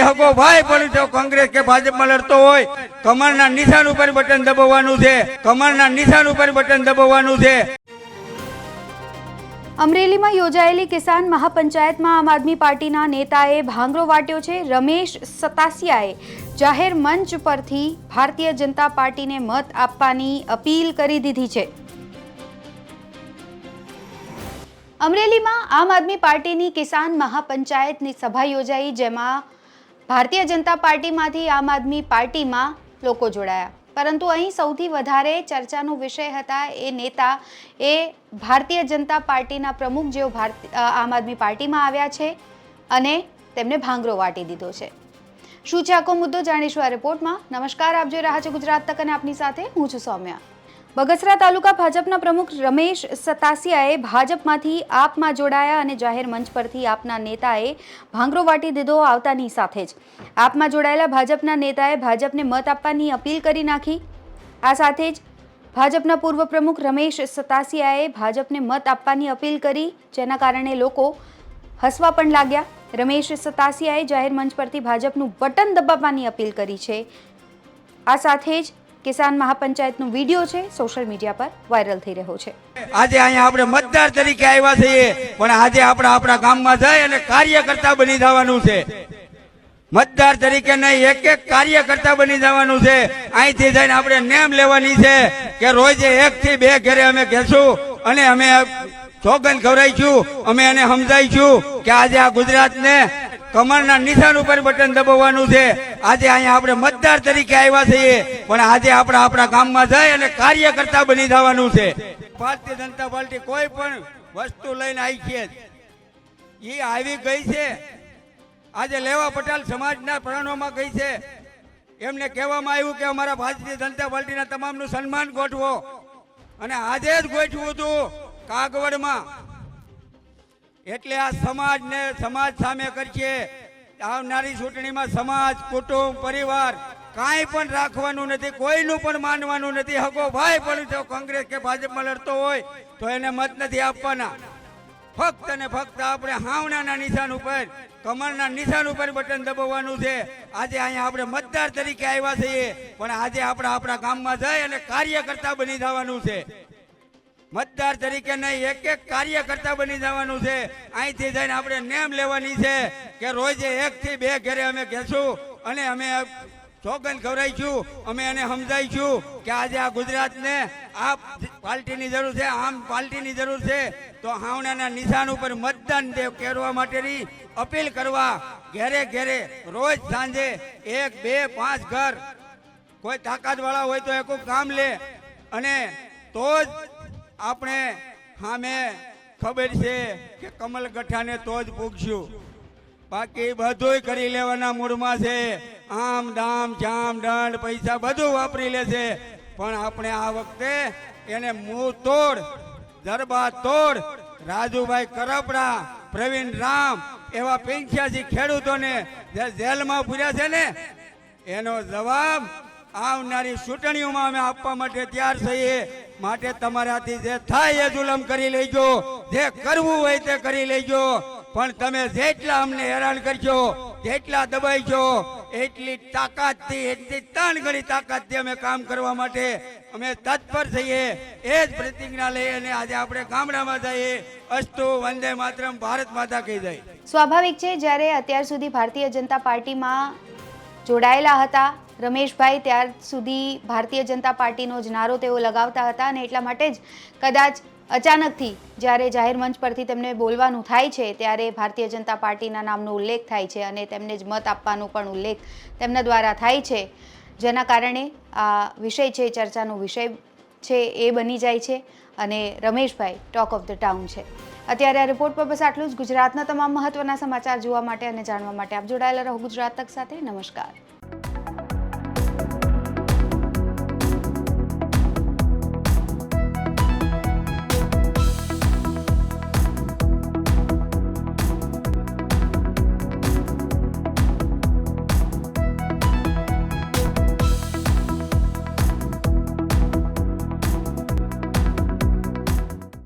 હકો ભાઈ, પણ જો કોંગ્રેસ કે ભાજપમાં લડતો હોય કમરના નિશાન ઉપર બટન દબાવવાનું છે, કમરના નિશાન ઉપર બટન દબાવવાનું છે। અમરેલીમાં યોજાયેલી કિસાન મહાપંચાયતમાં આમ આદમી પાર્ટીના નેતાએ ભાંગરો વાટ્યો છે। રમેશ સતાસિયાએ જાહેર મંચ પરથી ભારતીય જનતા પાર્ટીને મત આપવાની અપીલ કરી દીધી છે। અમરેલીમાં આમ આદમી પાર્ટીની કિસાન મહાપંચાયતની સભા યોજાઈ, જેમાં ભારતીય જનતા પાર્ટીમાંથી આમ આદમી પાર્ટીમાં લોકો જોડાયા, પરંતુ અહીં સૌથી વધારે ચર્ચાનો વિષય હતા એ નેતા, એ ભારતીય જનતા પાર્ટીના પ્રમુખ જેઓ આમ આદમી પાર્ટીમાં આવ્યા છે અને તેમને ભાંગરો વાટી દીધો છે। શું છે આખો મુદ્દો જાણીશું આ રિપોર્ટમાં। નમસ્કાર, આપ જોઈ રહ્યા છો ગુજરાત તક અને આપની સાથે હું છું સૌમ્યા। બગસરા તાલુકા ભાજપના પ્રમુખ રમેશ સતાસિયાએ ભાજપમાંથી આપમાં જોડાયા અને જાહેર મંચ પરથી આપના નેતાએ ભાંગરો વાટી દીધો આવતાની સાથે જ આપમાં જોડાયેલા ભાજપના નેતાએ ભાજપને મત આપવાની અપીલ કરી નાખી। આ સાથે જ ભાજપના પૂર્વ પ્રમુખ રમેશ સતાસિયાએ ભાજપને મત આપવાની અપીલ કરી, જેના કારણે લોકો હસવા પણ લાગ્યા। રમેશ સતાસિયાએ જાહેર મંચ પરથી ભાજપનું બટન દબાવવાની અપીલ કરી છે। આ સાથે જ કિસાન મહાપંચાયતનો વિડીયો છે સોશિયલ મીડિયા પર વાયરલ થઈ રહ્યો છે। આજે અહીંયા આપણે મતદાર તરીકે આવ્યા છીએ, પણ આજે આપણા ગામમાં જઈ અને કાર્યકર્તા બની જવાનું છે। મતદાર તરીકે નહીં, એક એક કાર્યકર્તા બની જવાનું છે। અહીંથી જઈને આપણે નેમ લેવાની છે કે રોજે 1 થી 2 ઘરે અમે કહેશું અને અમે સોગંદ ખવડાવીશું, અમે એને સમજાવીશું કે આજે આ ગુજરાતને કમરના નિશાન ઉપર બટન દબાવવાનું છે। આજે અહીંયા આપણે મતદાર તરીકે આવ્યા છીએ, પણ આજે આપણા ગામમાં જઈ અને કાર્યકર્તા બની જવાનું છે। ભારતીય જનતા પાર્ટી કોઈ પણ વસ્તુ લઈને આવી છે, એ આવી ગઈ છે। આજે લેવા પટેલ સમાજના પ્રાણોમાં ગઈ છે। એમને કહેવામાં આવ્યું કે અમારા ભારતીય જનતા પાર્ટીના તમામનું સન્માન ગોઠવો, અને આજે જ ગોઠવું હતું કાગવડમાં। એટલે આ સમાજ સામે કરશે। આવનારી ચૂંટણીમાં સમાજ, કુટુંબ, પરિવાર કાંઈ પણ રાખવાનું નથી, કોઈનું પણ માનવાનું નથી। હકો ભાઈ, પણ જો કોંગ્રેસ કે ભાજપમાં લડતો હોય તો એને મત નથી આપવાના। ફક્ત અને ફક્ત આપણે હાવણાના નિશાન ઉપર, કમરના નિશાન ઉપર બટન દબાવવાનું છે। આજે અહીંયા આપણે મતદાર તરીકે આવ્યા છીએ, પણ આજે આપણા ગામમાં જઈ અને કાર્યકર્તા બની જવાનું છે। મતદાર તરીકે નહીં, એક એક કાર્યકર્તા બની જવાનું છે। અહીંથી જઈને આપણે નેમ લેવાની છે કે રોજે 1 થી 2 ઘરે અમે કહેશું અને અમે સોગંદ ખવડાવીશું, અમે એને સમજાવીશું કે આજે આ ગુજરાતને આ પાર્ટીની જરૂર છે, આમ પાર્ટીની જરૂર છે। તો હાવણાના નિશાન ઉપર મતદાન કરવા માટેની અપીલ કરવા ઘેરે ઘેરે રોજ સાંજે 1, 2, 5 ઘર, કોઈ તાકાતવાળા હોય તો એક કામ લે, અને તો જ આપણે સામે ખબર છે કે કમલ ગઠાને તો જ પૂગશું। બાકી બધું કરી લેવાના મૂડમાં છે। આમ દામ જામ દંડ પૈસા બધું વાપરી લેશે, પણ આપણે આ વખતે એને મુંહ તોડ, જરબા તોડ, રાજુભાઈ કરપડા, પ્રવીણ રામ એવા 85 ખેડૂતોને જે જેલમાં પૂર્યા છે ને, એનો જવાબ આવનારી ચૂંટણીઓમાં અમે આપવા માટે તૈયાર છીએ। માટે તમારાથી જે થાય એ જુલમ કરી લેજો, જે કરવું હોય તે કરી લેજો, પણ તમે જેટલા અમને હેરાન કરજો, જેટલા દબાઈજો, એટલી તાકાતથી, એટલી 3 ગણી તાકાતથી અમે કામ કરવા માટે અમે તત્પર છીએ। એ જ પ્રતિજ્ઞા લઈ અને આજે આપણે ગામડામાં જઈએ। અસ્તુ વંદે માતરમ, ભારત માતા કી જય। સ્વાભાવિક છે, જ્યારે અત્યાર સુધી ભારતીય જનતા પાર્ટીમાં જોડાયેલા હતા રમેશભાઈ, ત્યાર સુધી ભારતીય જનતા પાર્ટીનો જ નારો તેઓ લગાવતા હતા, અને એટલા માટે જ કદાચ અચાનકથી જ્યારે જાહેર મંચ પરથી તેમને બોલવાનું થાય છે, ત્યારે ભારતીય જનતા પાર્ટીના નામનો ઉલ્લેખ થાય છે અને તેમને જ મત આપવાનો પણ ઉલ્લેખ તેમના દ્વારા થાય છે, જેના કારણે આ વિષય છે, ચર્ચાનો વિષય છે એ બની જાય છે, અને Rameshbhai talk of the town છે। અત્યારે આ રિપોર્ટ પર બસ આટલું જ। ગુજરાતના તમામ મહત્વના સમાચાર જોવા માટે અને જાણવા માટે આપ જોડાયેલા રહો ગુજરાત તક સાથે। નમસ્કાર।